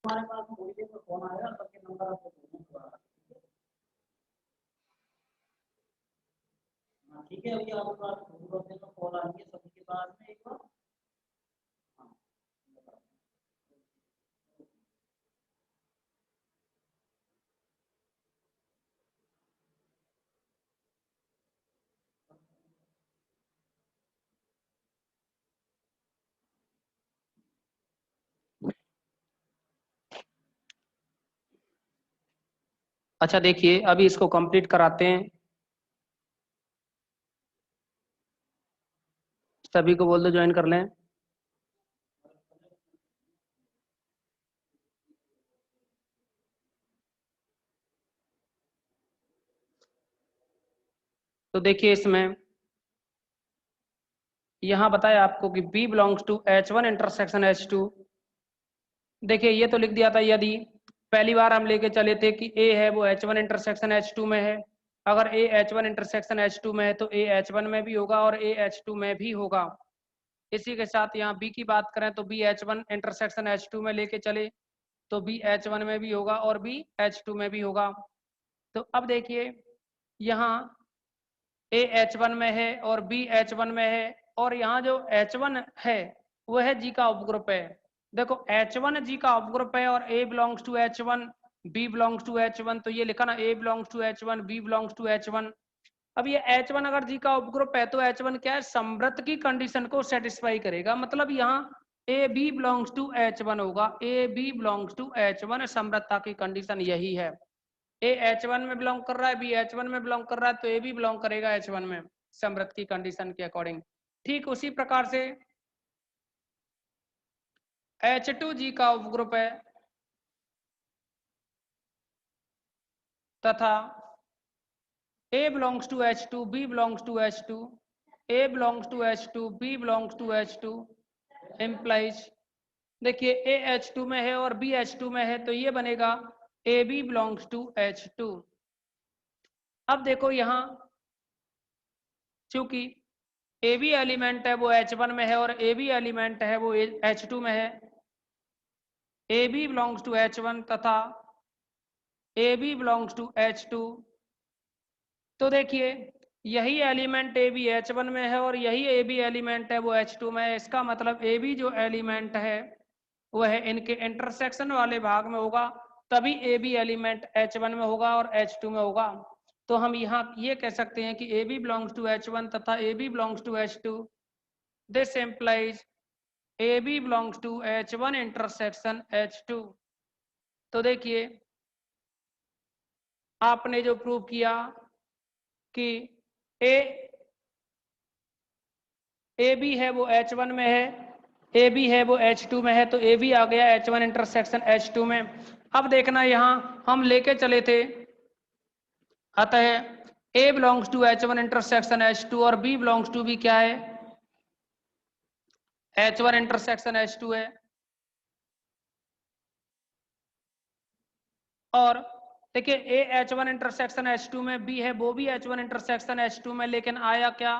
हमारे पास थोड़ी देर में फोन आएगा, सबके नंबर आपको दूंगा। हाँ ठीक है, अभी आपके पास थोड़ी देर में कॉल आ रही है सभी के पास में एक बार। हाँ अच्छा देखिए, अभी इसको कंप्लीट कराते हैं। सभी को बोल दो ज्वाइन कर लें। तो देखिए इसमें यहां बताया आपको कि B belongs to H1 intersection H2। देखिए ये तो लिख दिया था, यदि पहली बार हम लेके चले थे कि A है वो H1 इंटरसेक्शन H2 में है। अगर A H1 इंटरसेक्शन H2 में है तो A H1 में भी होगा और A H2 में भी होगा। इसी के साथ यहाँ B की बात करें तो B H1 इंटरसेक्शन H2 में लेके चले तो B H1 में भी होगा और B H2 में भी होगा। तो अब देखिए यहाँ A H1 में है और B H1 में है, और यहाँ जो H1 है वह है G का उपग्रुप है। देखो H1 G का उपग्रुप है और A belongs to H1, B belongs to H1, तो ये लिखा ना A belongs to H1, B belongs to H1। अब ये H1 अगर G का उपग्रुप है तो H1 क्या है, समृद्ध की कंडीशन को सेटिस्फाई करेगा। मतलब यहाँ A B belongs to H1 होगा, A B belongs to H1, समृद्धता की कंडीशन यही है। ए H1 में बिलोंग कर रहा है, बी H1 में बिलोंग कर रहा है, तो ए भी बिलोंग करेगा H1 में समृद्ध की कंडीशन के अकॉर्डिंग। ठीक उसी प्रकार से H2G का उपग्रुप है तथा A belongs to H2, B belongs to H2, A belongs to H2, B belongs to H2 implies, देखिए A H2 में है और B H2 में है तो ये बनेगा A B belongs to H2। अब देखो यहाँ चूंकि ए बी एलिमेंट है वो H1 में है और ए बी एलिमेंट है वो H2 में है, ए बी बिलोंग्स टू H1 तथा A B belongs to H2। तो देखिए यही एलिमेंट ए बी H1 में है और यही ए बी एलिमेंट है वो H2 में है। इसका मतलब ए बी जो एलिमेंट है वह इनके इंटरसेक्शन वाले भाग में होगा, तभी ए बी एलिमेंट H1 में होगा और H2 में होगा। तो हम यहाँ ये कह सकते हैं कि ए बी बिलोंग्स टू H1 तथा A B belongs to H2। This implies AB belongs to H1 intersection H2। तो देखिए आपने जो प्रूव किया कि ए बी है वो H1 में है, ए बी है वो H2 में है, तो ए बी आ गया H1 इंटरसेक्शन H2 में। अब देखना यहाँ हम लेके चले थे, अतः A belongs to H1 intersection H2 और B बिलोंग्स टू भी क्या है, H1 इंटरसेक्शन H2 है। और देखिए ए H1 इंटरसेक्शन H2 में, बी है वो भी H1 इंटरसेक्शन H2 में, लेकिन आया क्या,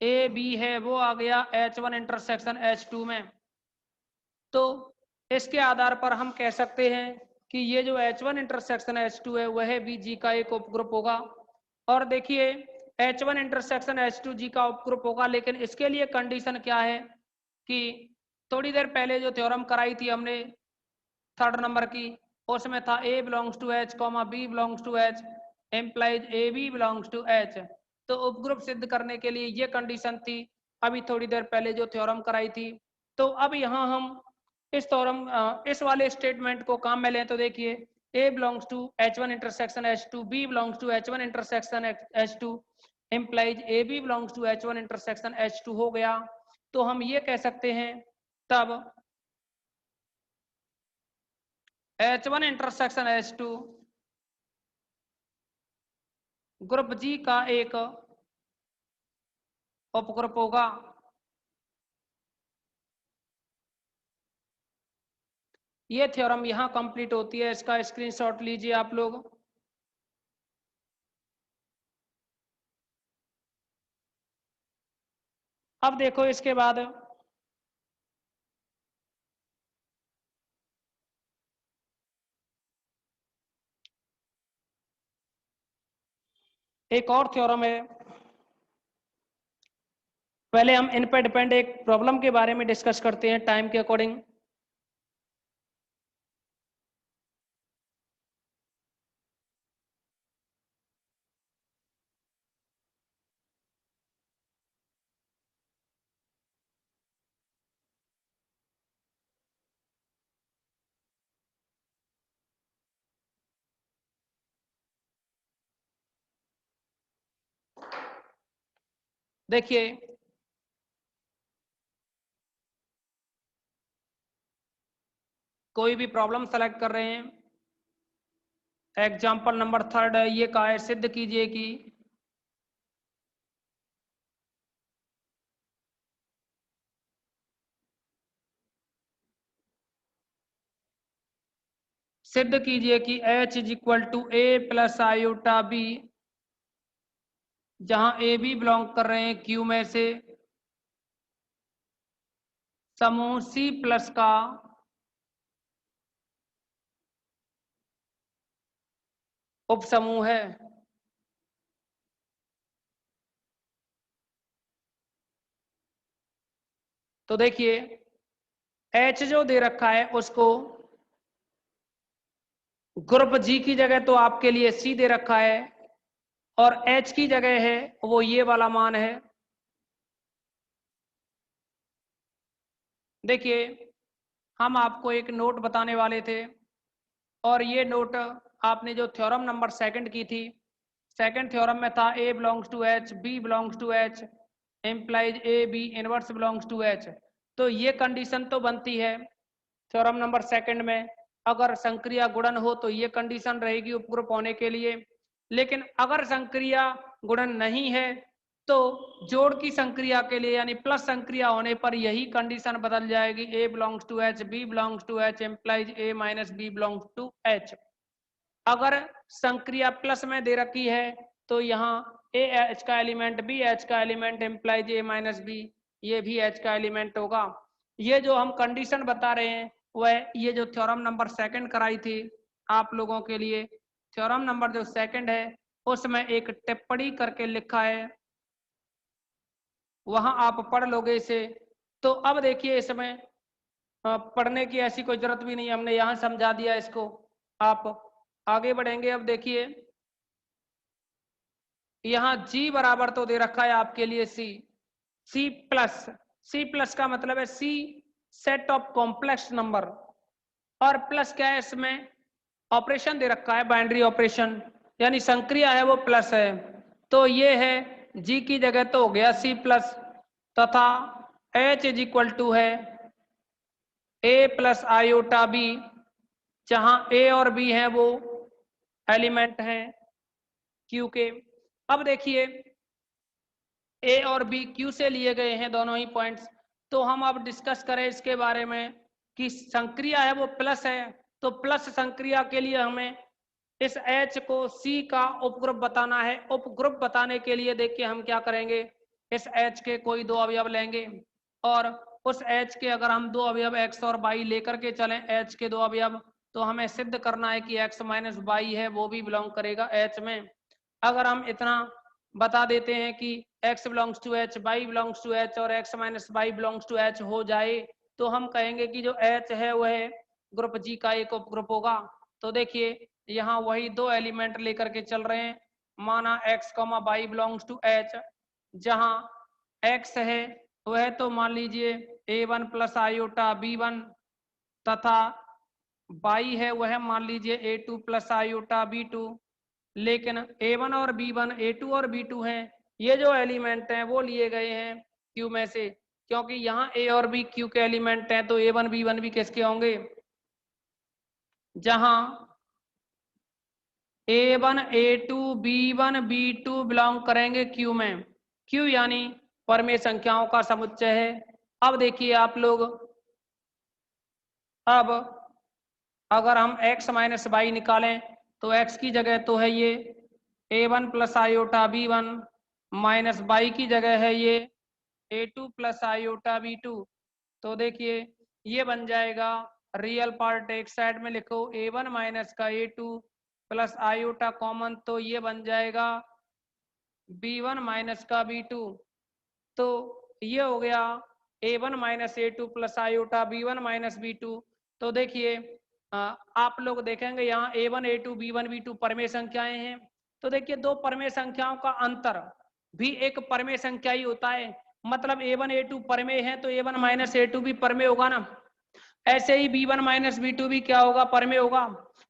ए बी है वो आ गया H1 इंटरसेक्शन H2 में। तो इसके आधार पर हम कह सकते हैं कि ये जो H1 इंटरसेक्शन H2 है वह भी G का एक उपग्रुप होगा। और देखिए H1 इंटरसेक्शन H2 G का उपग्रुप होगा, लेकिन इसके लिए कंडीशन क्या है कि थोड़ी देर पहले जो थ्योरम कराई थी हमने 3rd नंबर की, उसमें था A belongs to H, B belongs to H implies A B belongs to H। तो उपग्रुप सिद्ध करने के लिए ये कंडीशन थी अभी थोड़ी देर पहले जो थ्योरम कराई थी। तो अब यहाँ हम इस थ्योरम इस वाले स्टेटमेंट को काम में लें तो देखिए A belongs to H1 intersection H2, B belongs to H1 intersection H2 implies A B belongs to H1 intersection H2 हो गया। तो हम ये कह सकते हैं तब H1 इंटरसेक्शन H2 ग्रुप जी का एक उपग्रुप होगा। ये थ्योरम यहां कंप्लीट होती है, इसका स्क्रीनशॉट लीजिए आप लोग। अब देखो इसके बाद एक और थ्योरम है, पहले हम इन पे डिपेंड एक प्रॉब्लम के बारे में डिस्कस करते हैं टाइम के अकॉर्डिंग। देखिए कोई भी प्रॉब्लम सेलेक्ट कर रहे हैं, एग्जाम्पल नंबर 3 है, ये कहा है सिद्ध कीजिए कि सिद्ध कीजिए कि H is equal to A plus iota B, जहां ए बी बिलोंग कर रहे हैं क्यू में से, समूह सी प्लस का उपसमूह है। तो देखिए H जो दे रखा है उसको ग्रुप जी की जगह तो आपके लिए सी दे रखा है, और H की जगह है वो ये वाला मान है। देखिए हम आपको एक नोट बताने वाले थे, और ये नोट आपने जो थ्योरम नंबर सेकंड की थी, सेकंड थ्योरम में था A belongs to H, B belongs to H, implies A B inverse belongs to H. तो ये कंडीशन तो बनती है थ्योरम नंबर सेकंड में, अगर संक्रिया गुणन हो तो ये कंडीशन रहेगी उपग्रुप होने के लिए। लेकिन अगर संक्रिया गुणन नहीं है तो जोड़ की संक्रिया के लिए यानी प्लस संक्रिया होने पर यही कंडीशन बदल जाएगी, A belongs to H, B belongs to H, implies A minus B belongs to H. अगर संक्रिया प्लस में दे रखी है तो यहाँ ए एच का एलिमेंट, बी एच का element, implies A minus B, ये भी एच का एलिमेंट होगा। ये जो हम कंडीशन बता रहे हैं वह ये जो थ्योरम नंबर सेकंड कराई थी आप लोगों के लिए, थ्योरम नंबर जो सेकंड है उसमें एक टिप्पणी करके लिखा है, वहां आप पढ़ लोगे इसे। तो अब देखिए इसमें पढ़ने की ऐसी कोई जरूरत भी नहीं, हमने यहाँ समझा दिया इसको। आप आगे बढ़ेंगे, अब देखिए यहाँ जी बराबर तो दे रखा है आपके लिए सी, सी प्लस, सी प्लस का मतलब है सी सेट ऑफ कॉम्प्लेक्स नंबर, और प्लस क्या है इसमें ऑपरेशन दे रखा है बाइनरी ऑपरेशन, यानी संक्रिया है वो प्लस है। तो ये है जी की जगह तो हो गया सी प्लस, तथा एच इज इक्वल टू है ए प्लस आयोटा बी, जहां ए और बी है वो एलिमेंट है क्यू के। अब देखिए ए और बी क्यू से लिए गए हैं दोनों ही पॉइंट्स, तो हम अब डिस्कस करें इसके बारे में कि संक्रिया है वो प्लस है, तो प्लस संक्रिया के लिए हमें इस H को C का उपग्रुप बताना है। उपग्रुप बताने के लिए देखिए हम क्या करेंगे, इस H के कोई दो अवयव लेंगे, और उस H के अगर हम दो अवयव x और y लेकर के चलें, H के दो अवयव, तो हमें सिद्ध करना है कि x माइनस y है वो भी बिलोंग करेगा H में। अगर हम इतना बता देते हैं कि x belongs to h, y belongs to h और x minus y belongs to h हो जाए, तो हम कहेंगे कि जो h है वह ग्रुप G का एक उपग्रुप होगा। तो देखिए यहाँ वही दो एलिमेंट लेकर के चल रहे हैं, माना x, y belongs to h, जहाँ x है वह तो मान लीजिए a1 प्लस आयोटा b1, तथा y है वह मान लीजिए a2 प्लस आयोटा b2। लेकिन a1 और b1 a2 और b2 हैं, ये जो एलिमेंट हैं वो लिए गए हैं q में से, क्योंकि यहाँ a और b q के एलिमेंट हैं, तो a1 b1 भी किसके होंगे, जहां a1 a2 b1 b2 belong करेंगे q में। q यानी परमेय संख्याओं का समुच्चय है। अब देखिए आप लोग, अब अगर हम x माइनस वाई निकालें तो x की जगह तो है ये a1 plus iota b1, minus Y की जगह है ये a2 प्लस आयोटा b2। तो देखिए ये बन जाएगा, रियल पार्ट एक साइड में लिखो, a1 माइनस का a2 प्लस आयोटा कॉमन, तो ये बन जाएगा B1 माइनस का B2, तो ये हो गया A1 minus A2 plus iota B1 minus B2। तो देखिए आप लोग देखेंगे यहाँ A1 A2 B1 B2 परमेय संख्याएं हैं। तो देखिए दो परमेय संख्याओं का अंतर भी एक परमेय संख्या ही होता है, मतलब A1 A2 परमेय है तो A1 माइनस A2 भी परमेय होगा ना। ऐसे ही B1 माइनस B2 भी क्या होगा, परमेय होगा।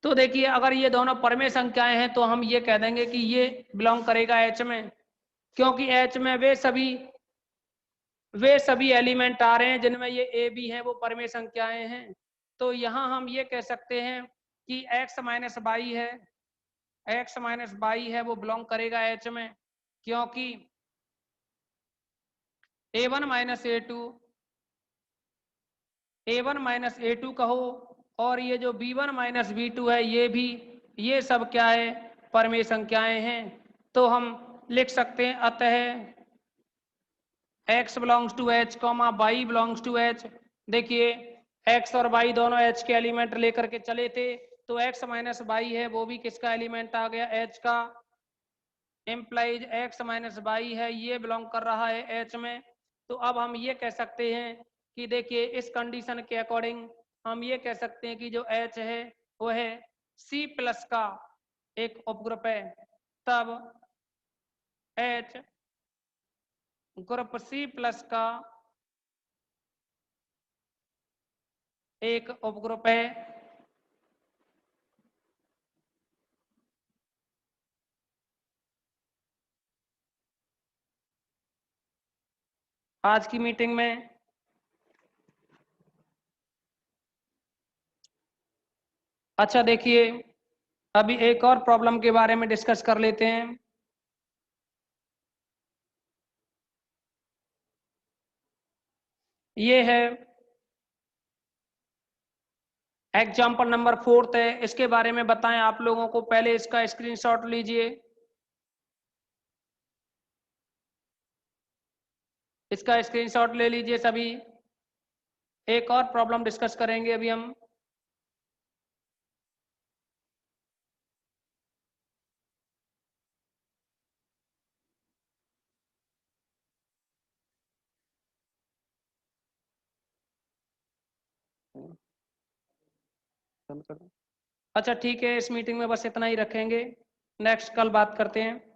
तो देखिए अगर ये दोनों परमेय संख्याएं हैं तो हम ये कह देंगे कि ये बिलोंग करेगा H में, क्योंकि H में वे सभी एलिमेंट आ रहे हैं जिनमें ये ए बी हैं, वो परमेय संख्याएं हैं। तो यहां हम ये कह सकते हैं कि x माइनस बाई है, x माइनस बाई है वो बिलोंग करेगा H में, क्योंकि A1 minus A1 minus A2 कहो, और ये जो B1 माइनस B2 है ये सब क्या है, परमेय संख्याएं हैं। तो हम लिख सकते हैं अतः x belongs to h, y belongs to h। देखिए x और y दोनों h के एलिमेंट लेकर के चले थे, तो x माइनस y है वो भी किसका एलिमेंट आ गया, h का। इम्प्लाइज x माइनस y है ये बिलोंग कर रहा है h में। तो अब हम ये कह सकते हैं कि देखिए इस कंडीशन के अकॉर्डिंग हम ये कह सकते हैं कि जो h है वो है C प्लस का एक उपग्रुप है, तब h ग्रुप C प्लस का एक उपग्रुप है। आज की मीटिंग में अच्छा देखिए अभी एक और प्रॉब्लम के बारे में डिस्कस कर लेते हैं। ये है एग्जाम्पल नंबर 4 है, इसके बारे में बताएं आप लोगों को, पहले इसका स्क्रीनशॉट लीजिए। इसका स्क्रीनशॉट ले लीजिए सभी। एक और प्रॉब्लम डिस्कस करेंगे अभी हम। अच्छा ठीक है, इस मीटिंग में बस इतना ही रखेंगे, नेक्स्ट कल बात करते हैं।